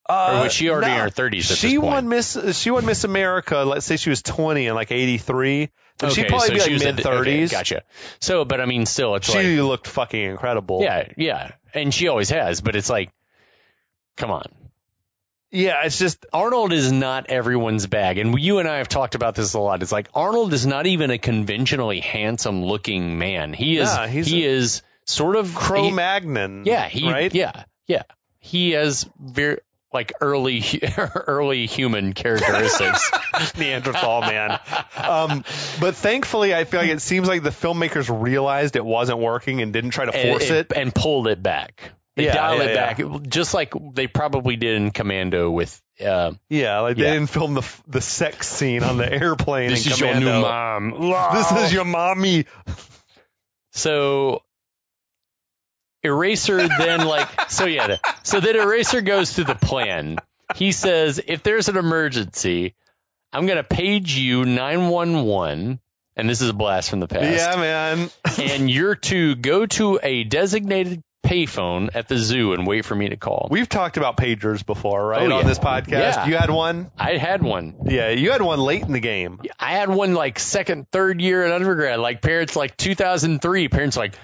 Or was she already in her 30s at this point? She won Miss America. Let's say she was 20 in like 83. So she'd probably be like mid-30s. Okay, gotcha. So, but I mean, still, it's she looked fucking incredible. Yeah. And she always has, but it's like, come on. Yeah, it's just Arnold is not everyone's bag. And you and I have talked about this a lot. It's like Arnold is not even a conventionally handsome looking man. He is sort of Cro-Magnon. Right? Yeah. He has very like early human characteristics. Neanderthal man. But thankfully, I feel like it seems like the filmmakers realized it wasn't working and didn't try to force it. And pulled it back. They dialed it back, just like they probably did in Commando with... they didn't film the sex scene on the airplane. This is Commando. your new mom. This is your mommy. So... Eraser then so then Eraser goes through the plan. He says, if there's an emergency, I'm going to page you 911, and this is a blast from the past. Yeah, man. And you're to go to a designated payphone at the zoo and wait for me to call. We've talked about pagers before, right, on this podcast? Yeah. You had one? I had one. Yeah, you had one late in the game. I had one like second, third year in undergrad. Like parents, like 2003, parents like,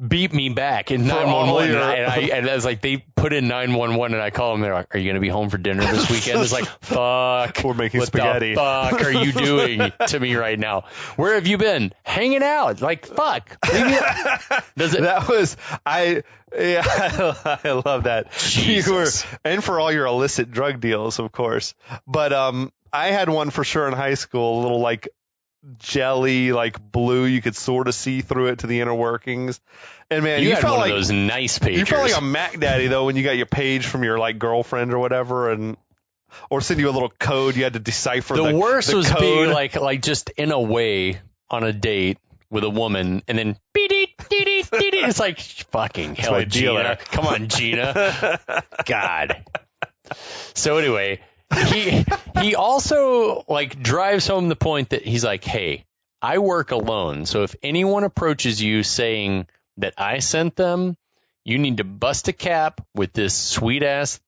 beat me back in 911, and I was like, they put in 911, and I call them. They're like, "Are you going to be home for dinner this weekend?" It's like, "Fuck, we're making spaghetti. What the fuck are you doing to me right now? Where have you been? Hanging out? Like, fuck." That was I love that. Jesus. And for all your illicit drug deals, of course. But I had one for sure in high school, a little like jelly, like blue, you could sort of see through it to the inner workings. And man, you had felt one like of those nice pagers. You felt like a Mac Daddy though when you got your page from your like girlfriend or whatever, or send you a little code you had to decipher. The worst was code. being like just in a way on a date with a woman, and then it's like fucking hell, Gina. Come on, Gina. God. So anyway. He also like drives home the point that he's like, hey, I work alone. So if anyone approaches you saying that I sent them, you need to bust a cap with this sweet ass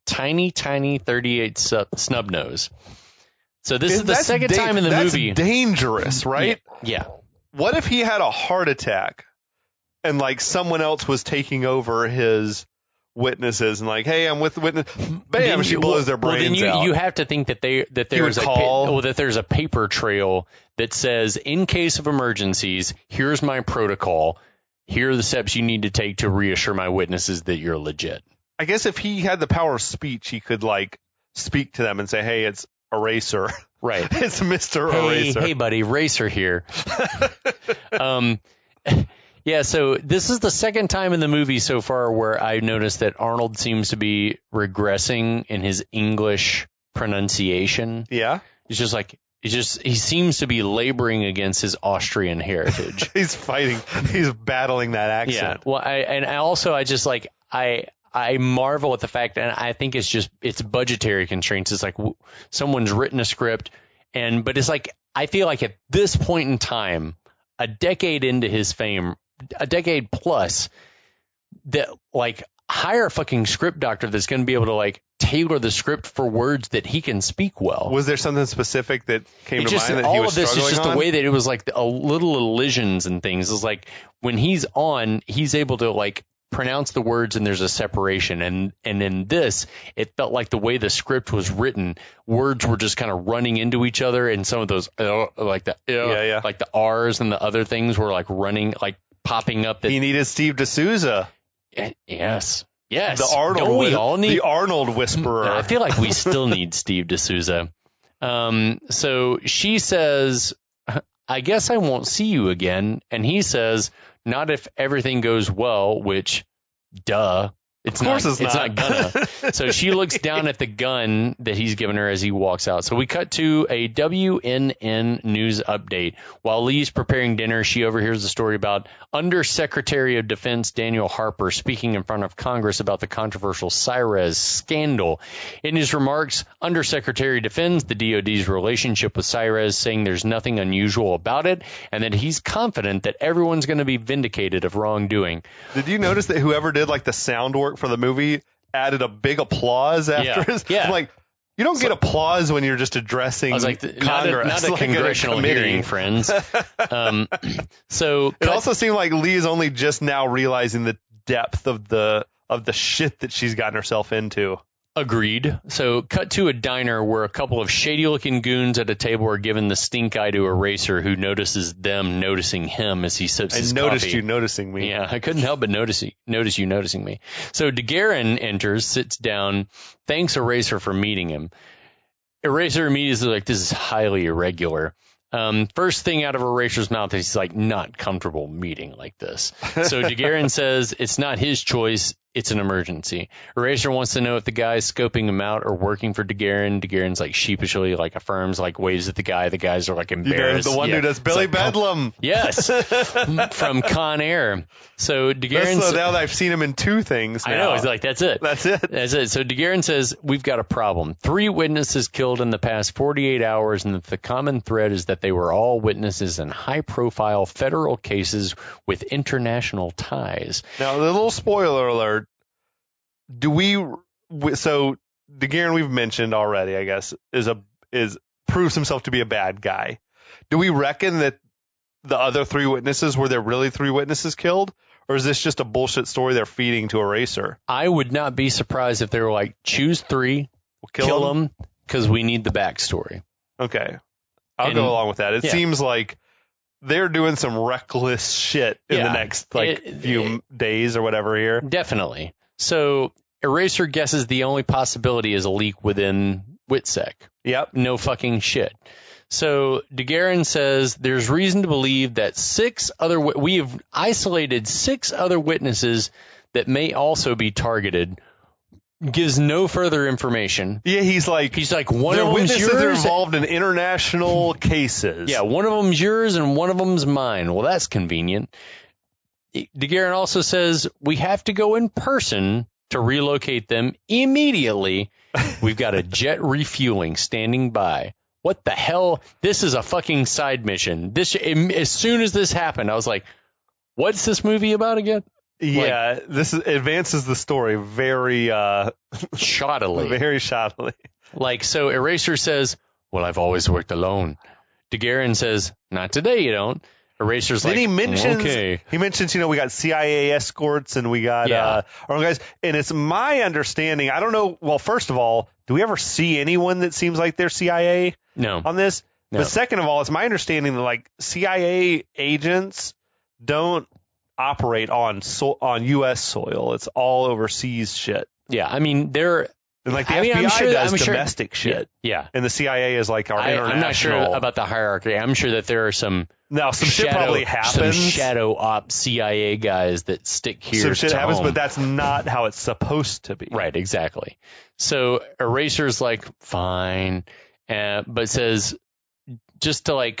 tiny 38 snub nose. So this is the second time in the movie. That's dangerous, right? Yeah. What if he had a heart attack and like someone else was taking over his witnesses and like, hey, I'm with the witness. Bam, she blows their brains out. You have to think that there's a paper trail that says, in case of emergencies, here's my protocol. Here are the steps you need to take to reassure my witnesses that you're legit. I guess if he had the power of speech, he could like speak to them and say, hey, it's Eraser. Right. It's Mr. Eraser. Hey, buddy, Eraser here. Yeah, so this is the second time in the movie so far where I noticed that Arnold seems to be regressing in his English pronunciation. Yeah. He seems to be laboring against his Austrian heritage. He's battling that accent. Yeah. Well, I marvel at the fact, and I think it's budgetary constraints. It's like someone's written a script, but it's like, I feel like at this point in time, a decade into his fame, a decade plus, that like hire a fucking script doctor that's going to be able to like tailor the script for words that he can speak well. Was there something specific that came to mind that all he was of this is just on? the way that it was like a little elisions and things. It's like when he's on, he's able to like pronounce the words and there's a separation. And in this, it felt like the way the script was written, words were just kind of running into each other, and some of those like the R's and the other things were like running, like popping up. He needed Steve D'Souza. Yes. Yes. The Arnold, Don't we all need... the Arnold Whisperer. I feel like we still need Steve D'Souza. So she says, I guess I won't see you again. And he says, not if everything goes well, which, duh. It's not gonna. So she looks down at the gun that he's given her as he walks out. So we cut to a WNN news update. While Lee's preparing dinner, she overhears a story about Undersecretary of Defense Daniel Harper speaking in front of Congress about the controversial Cyrez scandal. In his remarks, Undersecretary defends the DoD's relationship with Cyrez, saying there's nothing unusual about it and that he's confident that everyone's going to be vindicated of wrongdoing. Did you notice that whoever did like the sound work for the movie added a big applause after his? Yeah. I'm like, you don't get applause when you're just addressing Congress. Not a congressional hearing, friends. So it also seemed like Lee is only just now realizing the depth of the shit that she's gotten herself into. Agreed. So cut to a diner where a couple of shady-looking goons at a table are given the stink eye to Eraser, who notices them noticing him as he sips his coffee. I noticed you noticing me. Yeah, I couldn't help but notice you noticing me. So DeGuerin enters, sits down, thanks Eraser for meeting him. Eraser immediately is like, this is highly irregular. First thing out of Eraser's mouth is he's like, not comfortable meeting like this. So DeGuerin says it's not his choice. It's an emergency. Eraser wants to know if the guys scoping him out are working for DeGuerin. DeGuerin's like sheepishly like affirms, like waves at the guy. The guys are like embarrassed. You know, the one who does Billy Bedlam. Yes. From Con Air. So DeGuerin. So now that I've seen him in two things now. I know. He's like, that's it. That's it. That's it. So DeGuerin says, we've got a problem. 3 witnesses killed in the past 48 hours, and the common thread is that they were all witnesses in high-profile federal cases with international ties. Now, the little spoiler alert. So DeGuerin, we've mentioned already, I guess, proves himself to be a bad guy. Do we reckon that the other 3 witnesses, were there really 3 witnesses killed? Or is this just a bullshit story they're feeding to Eraser? I would not be surprised if they were like, choose 3, we'll kill them, because we need the backstory. Okay. I'll go along with that. It seems like they're doing some reckless shit in the next few days or whatever here. Definitely. So Eraser guesses the only possibility is a leak within WITSEC. Yep. No fucking shit. So DeGuerin says there's reason to believe that we have isolated 6 other witnesses that may also be targeted. Gives no further information. Yeah, he's like one of them's witnesses yours. Are involved in international cases. Yeah, one of them's yours and one of them's mine. Well, that's convenient. DeGuerin also says we have to go in person to relocate them immediately. We've got a jet refueling standing by. What the hell? This is a fucking side mission. As soon as this happened, I was like, what's this movie about again? Yeah, this advances the story very shoddily. Very shoddily. Like, so Eraser says, well, I've always worked alone. DeGuerin says, not today, you don't. Eraser's then like, he mentions, okay. He mentions, we got CIA escorts and we got our own guys. And it's my understanding, I don't know, well, first of all, do we ever see anyone that seems like they're CIA on this? No. But second of all, it's my understanding that, CIA agents don't operate on U.S. soil. It's all overseas shit. Yeah, I mean, they're... And the FBI does domestic shit. Yeah. And the CIA is like our international... I'm not sure about the hierarchy. I'm sure that there are some shit probably happens. Some shadow op CIA guys that stick here. Some shit happens, but that's not how it's supposed to be. Right, exactly. So Eraser's like, fine, but says, just to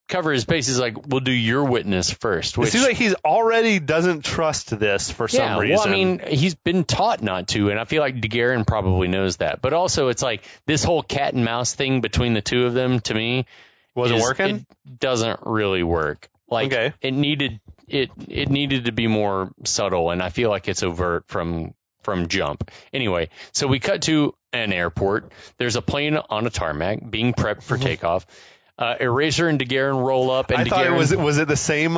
cover his bases, we'll do your witness first. Which, it seems like he's already doesn't trust this for some reason. Well, I mean, he's been taught not to, and I feel like DeGuerin probably knows that. But also, it's like this whole cat and mouse thing between the two of them, to me, wasn't working. It doesn't really work. Okay. It needed to be more subtle, and I feel like it's overt from jump. Anyway, so we cut to an airport. There's a plane on a tarmac being prepped for takeoff. Eraser and DeGuerin roll up, and I thought was it the same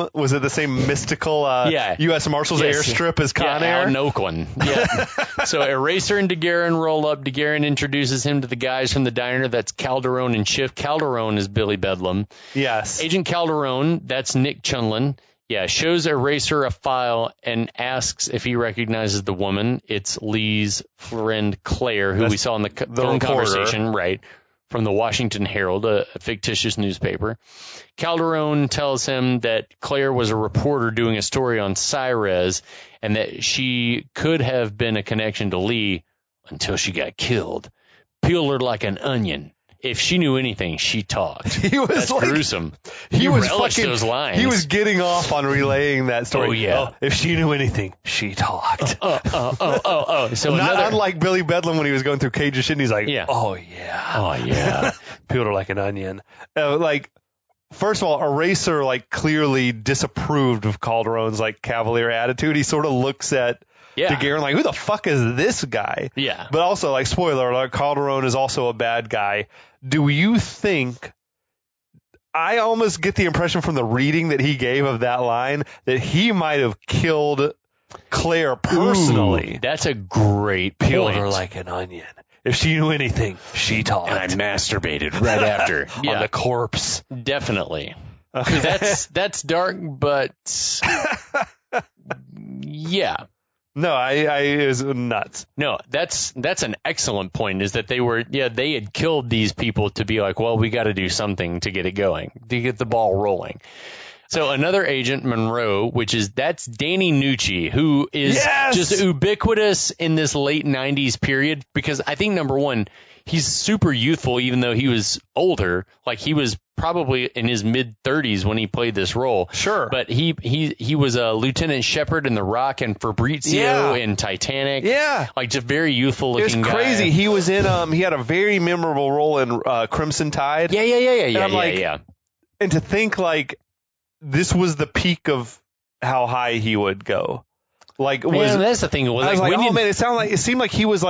mystical U.S. Marshals airstrip as Con Air? Out in Oakland. Yeah. So Eraser and DeGuerin roll up. DeGuerin introduces him to the guys from the diner. That's Calderon and Schiff. Calderon is Billy Bedlam. Yes. Agent Calderon, that's Nick Chunlin. Yeah, shows Eraser a file and asks if he recognizes the woman. It's Lee's friend Claire, who we saw in the phone conversation, right, from the Washington Herald, a fictitious newspaper. Calderon tells him that Claire was a reporter doing a story on Cyrez and that she could have been a connection to Lee until she got killed. Peeled her like an onion. If she knew anything, she talked. That's gruesome. He relished those lines. He was getting off on relaying that story. Oh, yeah. If she knew anything, she talked. So not unlike Billy Bedlam when he was going through Cage of Shit, and he's like, oh, yeah. Peeled her like an onion. First of all, Eraser, clearly disapproved of Calderon's, cavalier attitude. He sort of looks at DeGuerin like, who the fuck is this guy? Yeah. But also, spoiler alert, Calderon is also a bad guy. Do you think, I almost get the impression from the reading that he gave of that line that he might have killed Claire personally? Ooh, that's a great point. Peeled her like an onion. If she knew anything, she talked. And I masturbated right after. On the corpse. Definitely. That's dark, but yeah. No, it was nuts. No, that's an excellent point, is that they had killed these people to be like, well, we got to do something to get it going, to get the ball rolling. So another agent, Monroe, that's Danny Nucci, who is just ubiquitous in this late 90s period, because I think, number one, he's super youthful, even though he was older. He was probably in his mid-30s when he played this role. Sure. But he was a Lieutenant Shepard in The Rock and Fabrizio in Titanic. Yeah. Just very youthful looking guy. It was crazy. He was in, he had a very memorable role in Crimson Tide. Yeah. And to think, this was the peak of how high he would go. That's the thing. It seemed like he was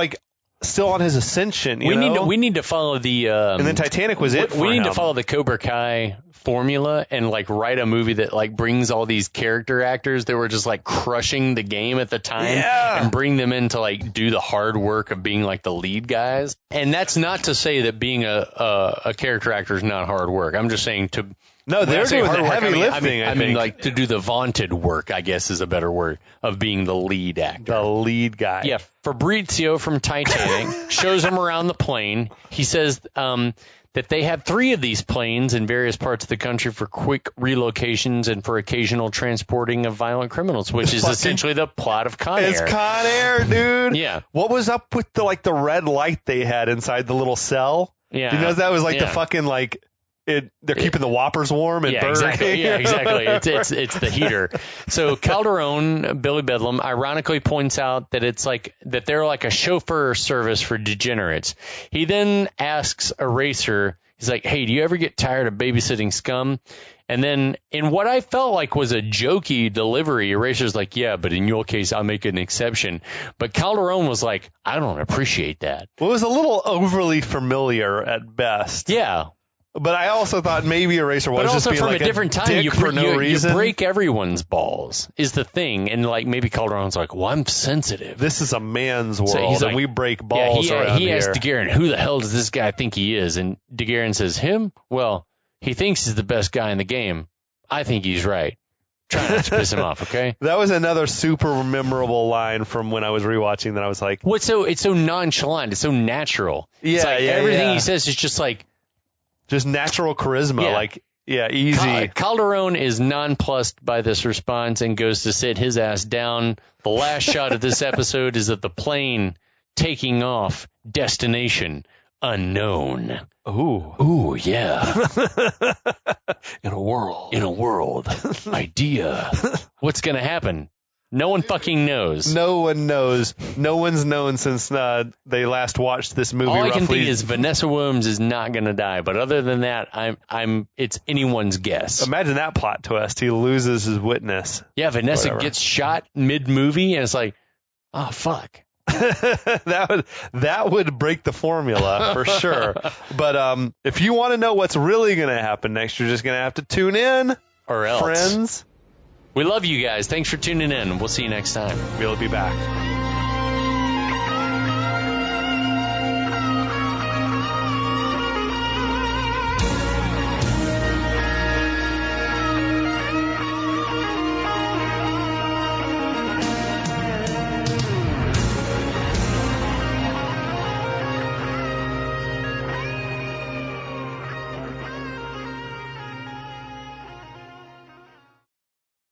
still on his ascension. We need to follow the and then Titanic was it. We need to follow the Cobra Kai formula and write a movie that brings all these character actors that were just crushing the game at the time and bring them in to do the hard work of being the lead guys. And that's not to say that being a character actor is not hard work. I'm just saying to. No, they're doing the heavy lifting. I mean, to do the vaunted work, I guess, is a better word, of being the lead actor. The lead guy. Yeah, Fabrizio from Titanic shows him around the plane. He says that they have 3 of these planes in various parts of the country for quick relocations and for occasional transporting of violent criminals, which is essentially the plot of Con Air. It's Con Air, dude. Yeah. What was up with the red light they had inside the little cell? Yeah. Do you know that was the fucking they're keeping the Whoppers warm and Burger King. Yeah, exactly. It's the heater. So Calderon, Billy Bedlam, ironically points out that that they're like a chauffeur service for degenerates. He then asks Eraser, he's like, hey, do you ever get tired of babysitting scum? And then in what I felt like was a jokey delivery, Eraser's like, yeah, but in your case, I'll make an exception. But Calderon was like, I don't appreciate that. Well, it was a little overly familiar at best. Yeah. But I also thought maybe Eraser was just being from a different time. You break everyone's balls is the thing, and maybe Calderon's like, "Well, I'm sensitive. This is a man's world, and we break balls around here." He asked DeGuerin, "Who the hell does this guy think he is?" And DeGuerin says, "Him? Well, he thinks he's the best guy in the game. I think he's right. Try not to piss him off, okay?" That was another super memorable line from when I was rewatching. That I was like, "It's so nonchalant. It's so natural. Yeah, everything he says is just just natural charisma, easy." Calderon is nonplussed by this response and goes to sit his ass down. The last shot of this episode is of the plane taking off, destination unknown. Ooh, yeah. In a world, idea. What's gonna happen? No one fucking knows. No one knows. No one's known since they last watched this movie. All I can think is Vanessa Williams is not going to die. But other than that, it's anyone's guess. Imagine that plot twist. He loses his witness. Yeah, Vanessa gets shot mid-movie, and it's like, oh, fuck. that would break the formula for sure. But if you want to know what's really going to happen next, you're just going to have to tune in. Or else. Friends. We love you guys. Thanks for tuning in. We'll see you next time. We'll be back.